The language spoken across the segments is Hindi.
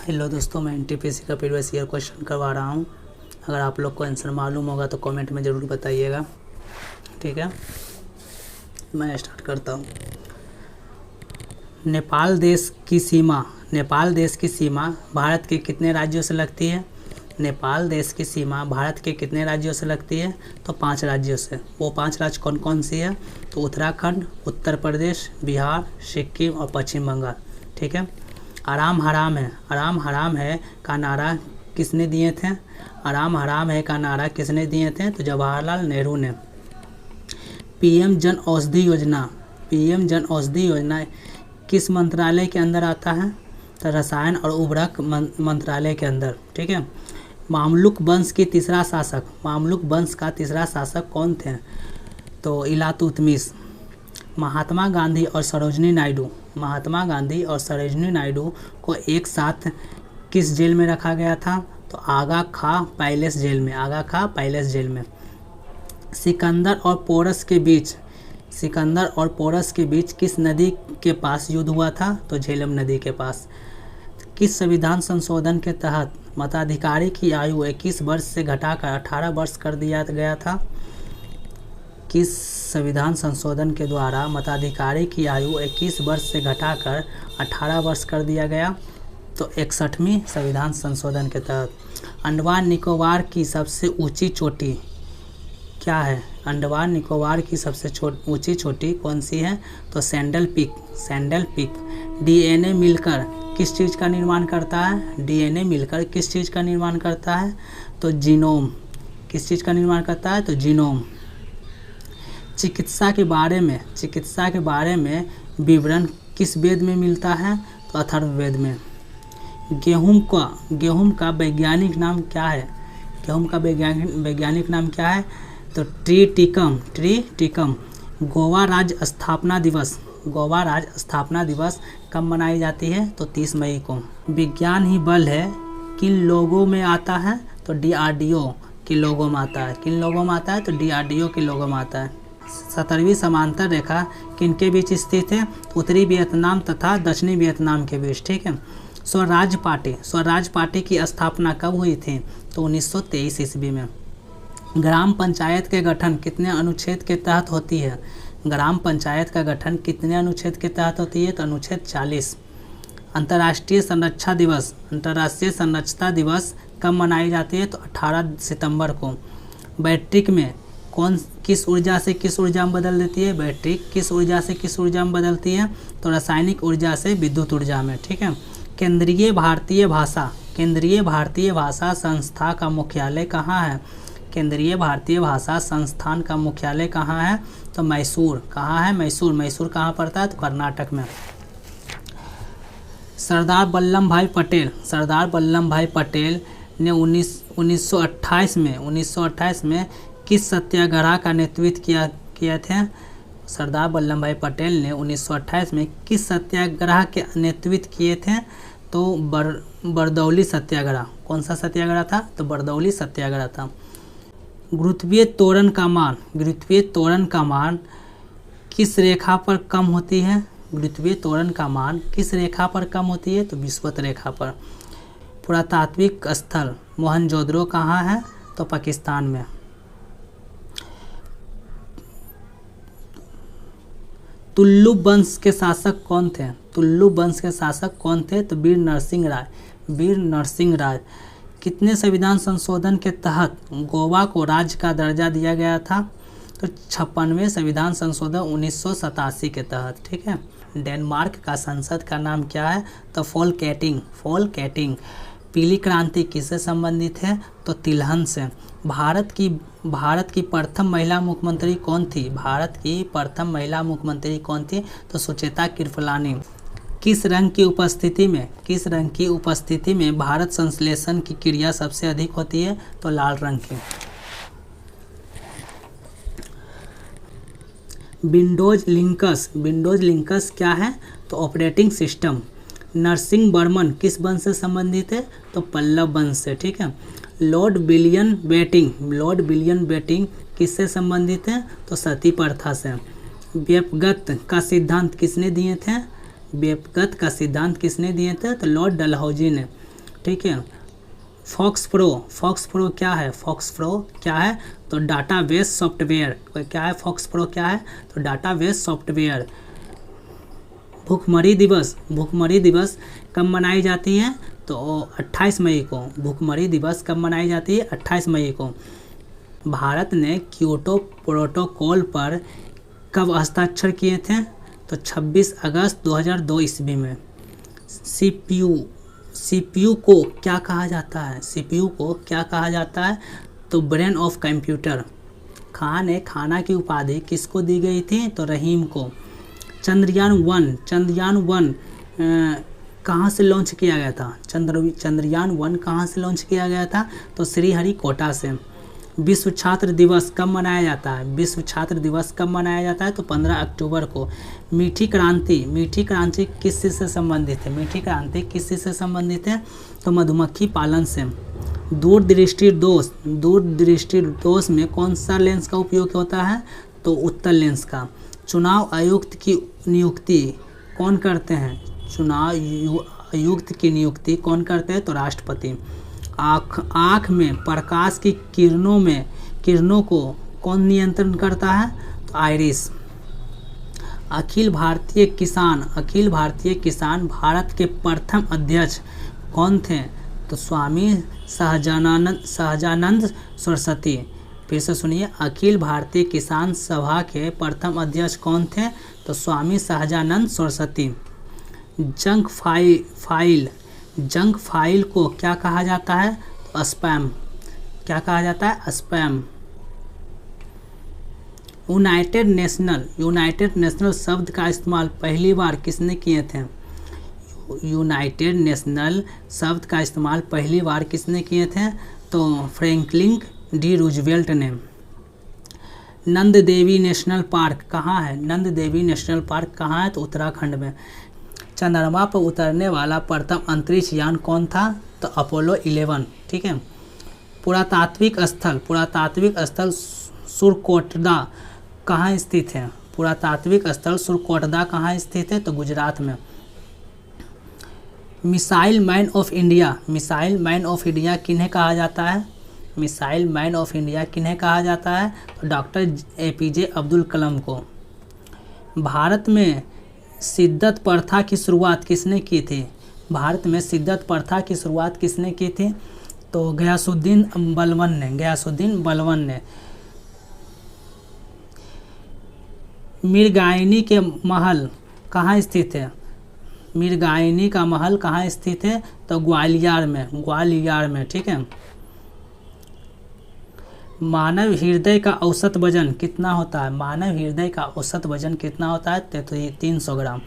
हेलो दोस्तों, मैं एनटीपीसी का प्रीवियस ईयर क्वेश्चन करवा रहा हूँ। अगर आप लोग को आंसर मालूम होगा तो कमेंट में ज़रूर बताइएगा। ठीक है, मैं स्टार्ट करता हूँ। नेपाल देश की सीमा भारत के कितने राज्यों से लगती है? नेपाल देश की सीमा भारत के कितने राज्यों से लगती है? तो 5 राज्यों से। वो 5 राज्य कौन कौन सी है? तो उत्तराखंड, उत्तर प्रदेश, बिहार, सिक्किम और पश्चिम बंगाल। ठीक है। आराम हराम है का नारा किसने दिए थे? आराम हराम है का नारा किसने दिए थे? तो जवाहरलाल नेहरू ने। पीएम जन औषधि योजना किस मंत्रालय के अंदर आता है? तो रसायन और उर्वरक मंत्रालय के अंदर। ठीक है। मामलुक वंश का तीसरा शासक कौन थे? तो इलातुतमिश। महात्मा गांधी और सरोजनी नायडू को एक साथ किस जेल में रखा गया था? तो आगा खां पैलेस जेल में। सिकंदर और पोरस के बीच किस नदी के पास युद्ध हुआ था? तो झेलम नदी के पास। किस संविधान संशोधन के तहत मताधिकारी की आयु 21 वर्ष से घटाकर 18 वर्ष कर दिया गया था? किस संविधान संशोधन के द्वारा मताधिकारी की आयु 21 वर्ष से घटाकर 18 वर्ष कर दिया गया? तो 61वीं संविधान संशोधन के तहत। अंडमान निकोबार की सबसे ऊंची चोटी क्या है? अंडमान निकोबार की सबसे ऊंची चोटी कौन सी है? तो सैंडल पीक। डीएनए मिलकर किस चीज़ का निर्माण करता है? तो जीनोम। किस चीज़ का निर्माण करता है? तो जीनोम। चिकित्सा के बारे में विवरण किस वेद में मिलता है? तो अथर्ववेद में। गेहूं का वैज्ञानिक नाम क्या है? तो ट्रीटिकम। गोवा राज्य स्थापना दिवस कब मनाई जाती है? तो 30 मई को। विज्ञान ही बल है किन लोगों में आता है? तो डीआरडीओ के लोगों में आता है। किन लोगों में आता है? तो डीआरडीओ के लोगों में आता है। 17वीं समांतर रेखा किनके बीच स्थित है? उत्तरी वियतनाम तथा दक्षिणी वियतनाम के बीच। ठीक है। स्वराज पार्टी की स्थापना कब हुई थी? तो 1923 ईस्वी में। ग्राम पंचायत के गठन कितने अनुच्छेद के तहत होती है? ग्राम पंचायत का गठन कितने अनुच्छेद के तहत होती है? तो अनुच्छेद 40। अंतर्राष्ट्रीय संरक्षता दिवस कब मनाई जाती है? तो 18 सितंबर को। बैटरी में किस ऊर्जा से किस ऊर्जा में बदल देती है? बैटरी किस ऊर्जा से किस ऊर्जा में बदलती है? तो रासायनिक ऊर्जा से विद्युत ऊर्जा में। ठीक है। केंद्रीय भारतीय भाषा संस्था का मुख्यालय कहाँ है? केंद्रीय भारतीय भाषा संस्थान का मुख्यालय कहाँ है? तो मैसूर। कहाँ है? मैसूर कहाँ पड़ता है? तो कर्नाटक में। सरदार वल्लभ भाई पटेल ने 1928 में किस सत्याग्रह का नेतृत्व किया थे? सरदार वल्लभ भाई पटेल ने 1928 में किस सत्याग्रह के नेतृत्व किए थे? तो बरदौली सत्याग्रह। कौन सा सत्याग्रह था? तो बरदौली सत्याग्रह था। गुरुत्वीय त्वरण का मान किस रेखा पर कम होती है? गुरुत्वीय त्वरण का मान किस रेखा पर कम होती है? तो विषुवत रेखा पर। पुरातात्विक स्थल मोहनजोदड़ो कहाँ है? तो पाकिस्तान में। तुल्लु वंश के शासक कौन थे? तो वीर नरसिंह राय। कितने संविधान संशोधन के तहत गोवा को राज्य का दर्जा दिया गया था? तो 56वें संविधान संशोधन 1987 के तहत। ठीक है। डेनमार्क का संसद का नाम क्या है? तो फोलकेटिंग। पीली क्रांति किससे संबंधित है? तो तिलहन से। भारत की प्रथम महिला मुख्यमंत्री कौन थी? तो सुचेता कृपलानी। किस रंग की उपस्थिति में भारत संश्लेषण की क्रिया सबसे अधिक होती है? तो लाल रंग की। विंडोज लिंक्स क्या है? तो ऑपरेटिंग सिस्टम। नरसिंह वर्मन किस वंश से संबंधित है? तो पल्लव वंश से। ठीक है। लॉर्ड विलियम बेटिंग किससे संबंधित है? तो सती प्रथा से। व्यपगत का सिद्धांत किसने दिए थे? तो लॉर्ड डलहौजी ने। ठीक है। फॉक्स प्रो क्या है? फॉक्स प्रो क्या है? तो डाटाबेस सॉफ्टवेयर। क्या है फॉक्स प्रो? क्या है? तो डाटाबेस सॉफ्टवेयर। भूखमरी दिवस कब मनाई जाती है? तो 28 मई को। भूखमरी दिवस कब मनाई जाती है? 28 मई को। भारत ने क्योटो प्रोटोकॉल पर कब हस्ताक्षर किए थे? तो 26 अगस्त 2002 ईस्वी में। सीपीयू को क्या कहा जाता है? सीपीयू को क्या कहा जाता है? तो ब्रेन ऑफ कंप्यूटर। खान ए खाना की उपाधि किसको दी गई थी? तो रहीम को। चंद्रयान 1 कहाँ से लॉन्च किया गया था? चंद्रयान 1 कहाँ से लॉन्च किया गया था? तो श्रीहरिकोटा से। विश्व छात्र दिवस कब मनाया जाता है? विश्व छात्र दिवस कब मनाया जाता है? तो 15 अक्टूबर को। मीठी क्रांति किस चीज़ से संबंधित है? मीठी क्रांति किस चीज़ से संबंधित है? तो मधुमक्खी पालन से। दूरदृष्टि दोष में कौन सा लेंस का उपयोग होता है? तो उत्तल लेंस का। चुनाव आयुक्त की नियुक्ति कौन करते हैं? चुनाव आयुक्त की नियुक्ति कौन करते हैं? तो राष्ट्रपति। आँख में प्रकाश की किरणों को कौन नियंत्रण करता है? तो आइरिस। अखिल भारतीय किसान भारत के प्रथम अध्यक्ष कौन थे? तो स्वामी सहजानंद सरस्वती। फिर से सुनिए, अखिल भारतीय किसान सभा के प्रथम अध्यक्ष कौन थे? तो स्वामी सहजानंद सरस्वती। जंक फाइल को क्या कहा जाता है? तो स्पैम। क्या कहा जाता है? स्पैम। यूनाइटेड नेशनल शब्द का इस्तेमाल पहली बार किसने किए थे? यूनाइटेड नेशनल शब्द का इस्तेमाल पहली बार किसने किए थे? तो फ्रैंकलिन डी रूजवेल्ट ने। नंद देवी नेशनल पार्क कहाँ है? नंद देवी नेशनल पार्क कहाँ है? तो उत्तराखंड में। चंद्रमा पर उतरने वाला प्रथम अंतरिक्ष यान कौन था? तो अपोलो 11। ठीक है। पुरातात्विक स्थल सुरकोटदा कहाँ स्थित है? पुरातात्विक स्थल सुरकोटदा कहाँ स्थित है? तो गुजरात में। मिसाइल मैन ऑफ इंडिया किन्हें कहा जाता है? मिसाइल मैन ऑफ इंडिया किन्हें कहा जाता है? तो डॉक्टर APJ अब्दुल कलाम को। भारत में शिद्दत प्रथा की शुरुआत किसने की थी? भारत में शिद्दत प्रथा की शुरुआत किसने की थी? तो गयासुद्दीन बलबन ने। मिर्गाइनी के महल कहाँ स्थित है? मिर्गाइनी का महल कहाँ स्थित है? तो ग्वालियर में। ठीक है। मानव हृदय का औसत वजन कितना होता है? मानव हृदय का औसत वजन कितना होता है? तो 300 ग्राम।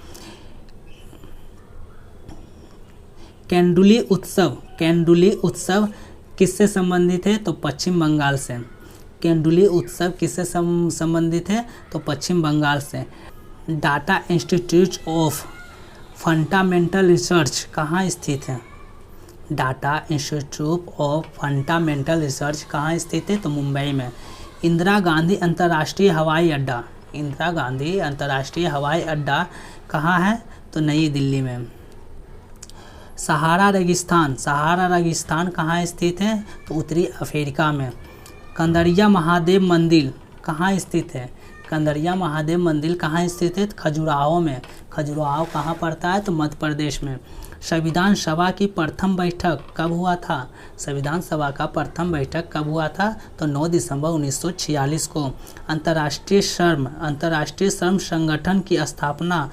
कैंडुली उत्सव किससे संबंधित है? तो पश्चिम बंगाल से। कैंडुली उत्सव किससे संबंधित है? तो पश्चिम बंगाल से। Tata institute of fundamental research कहाँ स्थित है? Tata institute of fundamental research कहाँ स्थित है? तो मुंबई में। इंदिरा गांधी अंतर्राष्ट्रीय हवाई अड्डा कहाँ है? तो नई दिल्ली में। सहारा रेगिस्तान कहाँ स्थित है? तो उत्तरी अफ्रीका में। कंदरिया महादेव मंदिर कहाँ स्थित है? कंदरिया महादेव मंदिर कहाँ स्थित है? तो खजुराहो में। खजुराहो कहाँ पड़ता है? तो मध्य प्रदेश में। संविधान सभा की प्रथम बैठक कब हुआ था? संविधान सभा का प्रथम बैठक कब हुआ था? तो 9 दिसंबर 1946 को। अंतर्राष्ट्रीय श्रम संगठन की स्थापना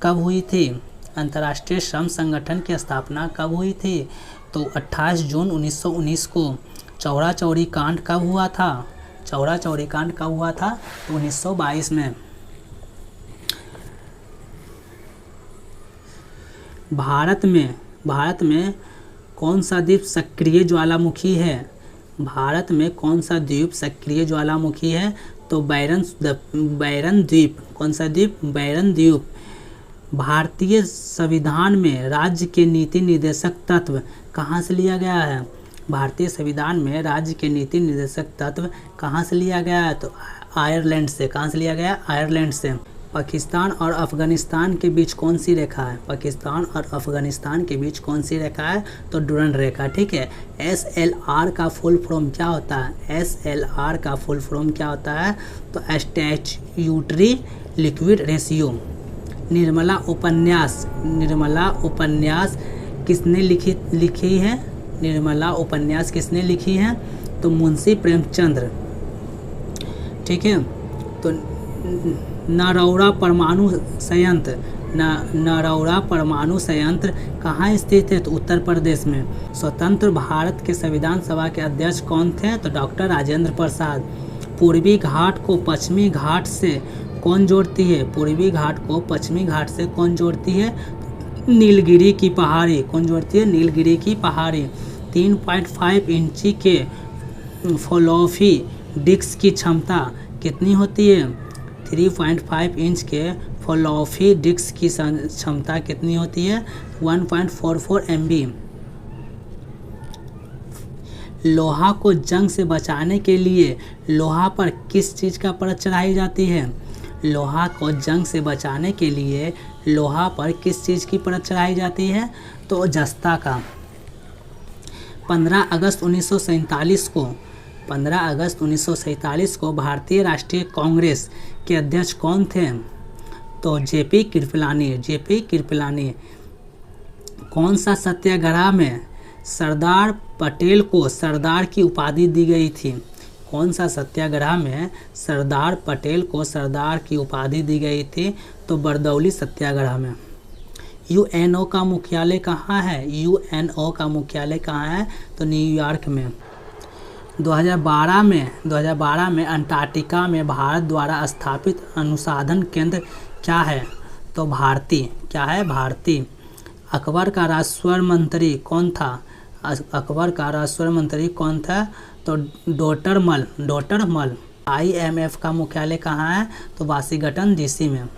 कब हुई थी? अंतर्राष्ट्रीय श्रम संगठन की स्थापना कब हुई थी? तो 28 जून 1919 को। चौरा चौरी कांड कब हुआ था? तो 1922 में। भारत में कौन सा द्वीप सक्रिय ज्वालामुखी है? भारत में कौन सा द्वीप सक्रिय ज्वालामुखी है? तो बैरन द्वीप। कौन सा द्वीप? बैरन द्वीप। भारतीय संविधान में राज्य के नीति निर्देशक तत्व कहाँ से लिया गया है? भारतीय संविधान में राज्य के नीति निर्देशक तत्व कहाँ से लिया गया है? तो आयरलैंड से। कहाँ से लिया गया? आयरलैंड से। पाकिस्तान और अफ़गानिस्तान के बीच कौन सी रेखा है? पाकिस्तान और अफ़गानिस्तान के बीच कौन सी रेखा है? तो डुरंड रेखा। ठीक है। SLR का फुल फॉर्म क्या होता है? SLR का फुल फॉर्म क्या होता है? तो स्टैट्यूटरी लिक्विड रेशियो। निर्मला उपन्यास किसने लिखी है? निर्मला उपन्यास किसने लिखी है? तो मुंशी प्रेमचंद्र। ठीक है। तो नरौरा परमाणु संयंत्र कहाँ स्थित है? तो उत्तर प्रदेश में। स्वतंत्र भारत के संविधान सभा के अध्यक्ष कौन थे? तो डॉक्टर राजेंद्र प्रसाद। पूर्वी घाट को पश्चिमी घाट से कौन जोड़ती है? पूर्वी घाट को पश्चिमी घाट से कौन जोड़ती है? नीलगिरी की पहाड़ी। कौन जोड़ती है? नीलगिरी की पहाड़ी। 3.5 इंची के फ्लॉपी डिस्क की क्षमता कितनी होती है? 3.5 इंच के फ्लॉपी डिस्क की क्षमता कितनी होती है? 1.44 MB। लोहा को जंग से बचाने के लिए लोहा पर किस चीज़ का परत चढ़ाई जाती है? लोहा को जंग से बचाने के लिए लोहा पर किस चीज़ की परत चढ़ाई जाती है? तो जस्ता का। 15 अगस्त 1947 को भारतीय राष्ट्रीय कांग्रेस के अध्यक्ष कौन थे? तो जेपी कृपलानी। कौन सा सत्याग्रह में सरदार पटेल को सरदार की उपाधि दी गई थी? कौन सा सत्याग्रह में सरदार पटेल को सरदार की उपाधि दी गई थी? तो बरदौली सत्याग्रह में। यूएनओ का मुख्यालय कहाँ है? यूएनओ का मुख्यालय कहाँ है? तो न्यूयॉर्क में। 2012 में अंटार्कटिका में भारत द्वारा स्थापित अनुसंधान केंद्र क्या है? तो भारती। क्या है? भारती। अकबर का राजस्व मंत्री कौन था? अकबर का राजस्व मंत्री कौन था? तो डोटरमल। IMF का मुख्यालय कहाँ है? तो वाशिंगटन DC में।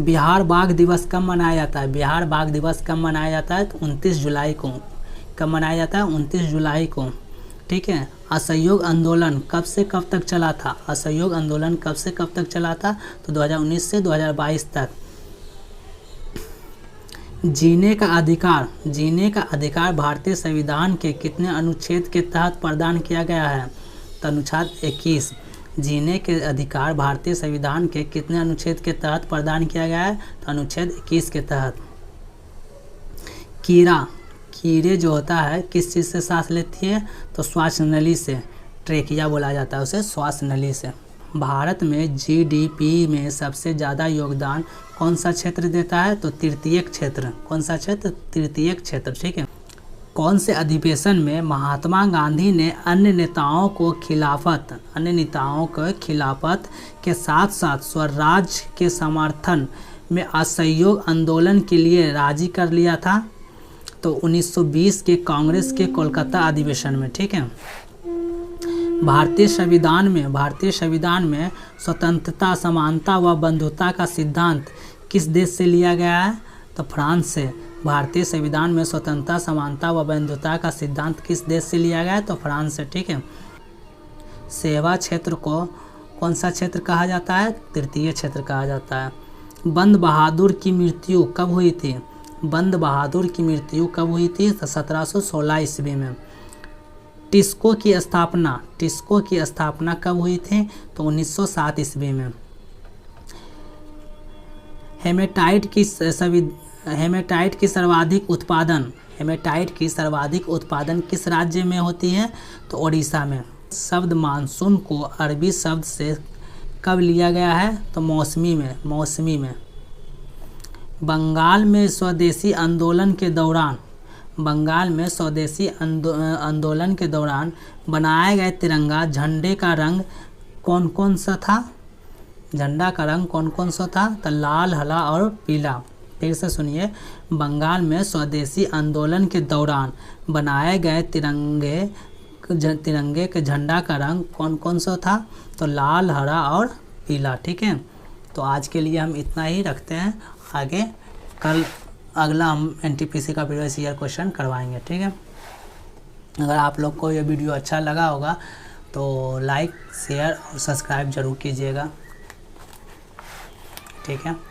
बिहार बाघ दिवस कब मनाया जाता है? बिहार बाघ दिवस कब मनाया जाता है? तो 29 जुलाई को। कब मनाया जाता है? 29 जुलाई को। ठीक है। असहयोग आंदोलन कब से कब तक चला था? असहयोग आंदोलन कब से कब तक चला था? तो 2019 से 2022 तक। जीने का अधिकार भारतीय संविधान के कितने अनुच्छेद के तहत प्रदान किया गया है? तो अनुच्छेद 21। जीने के अधिकार भारतीय संविधान के कितने अनुच्छेद के तहत प्रदान किया गया है? तो अनुच्छेद 21 के तहत। कीड़े जो होता है किस चीज़ से सांस लेती है? तो श्वास नली से। ट्रेकिया बोला जाता है उसे, श्वास नली से। भारत में GDP में सबसे ज़्यादा योगदान कौन सा क्षेत्र देता है? तो तृतीयक क्षेत्र। कौन सा क्षेत्र? तृतीयक क्षेत्र। ठीक है। कौन से अधिवेशन में महात्मा गांधी ने अन्य नेताओं को खिलाफत के साथ साथ स्वराज के समर्थन में असहयोग आंदोलन के लिए राजी कर लिया था? तो 1920 के कांग्रेस के कोलकाता अधिवेशन में। ठीक है। भारतीय संविधान में स्वतंत्रता, समानता व बंधुता का सिद्धांत किस देश से लिया गया है? तो फ्रांस से। भारतीय संविधान में स्वतंत्रता, समानता व बंधुता का सिद्धांत किस देश से लिया गया है? तो फ्रांस से। ठीक है। सेवा क्षेत्र को कौन सा क्षेत्र कहा जाता है? तृतीय क्षेत्र कहा जाता है। बंद बहादुर की मृत्यु कब हुई थी? बंद बहादुर की मृत्यु कब हुई थी? तो 1716 ईस्वी में। टिस्को की स्थापना कब हुई थी? तो 1907 ईस्वी में। हेमेटाइट की सर्वाधिक उत्पादन किस राज्य में होती है? तो ओडिशा में। शब्द मानसून को अरबी शब्द से कब लिया गया है? तो मौसमी में। बंगाल में स्वदेशी आंदोलन के दौरान बनाए गए तिरंगा झंडे का रंग कौन कौन सा था? झंडा का रंग कौन कौन सा था? तो लाल, हरा और पीला। फिर से सुनिए। बंगाल में स्वदेशी आंदोलन के दौरान बनाए गए तिरंगे के झंडा का रंग कौन कौन सा था? तो लाल, हरा और पीला। ठीक है। तो आज के लिए हम इतना ही रखते हैं। आगे कल अगला हम NTPC का प्रीवियस ईयर क्वेश्चन करवाएंगे। ठीक है। अगर आप लोग को ये वीडियो अच्छा लगा होगा तो लाइक, शेयर और सब्सक्राइब जरूर कीजिएगा। ठीक है।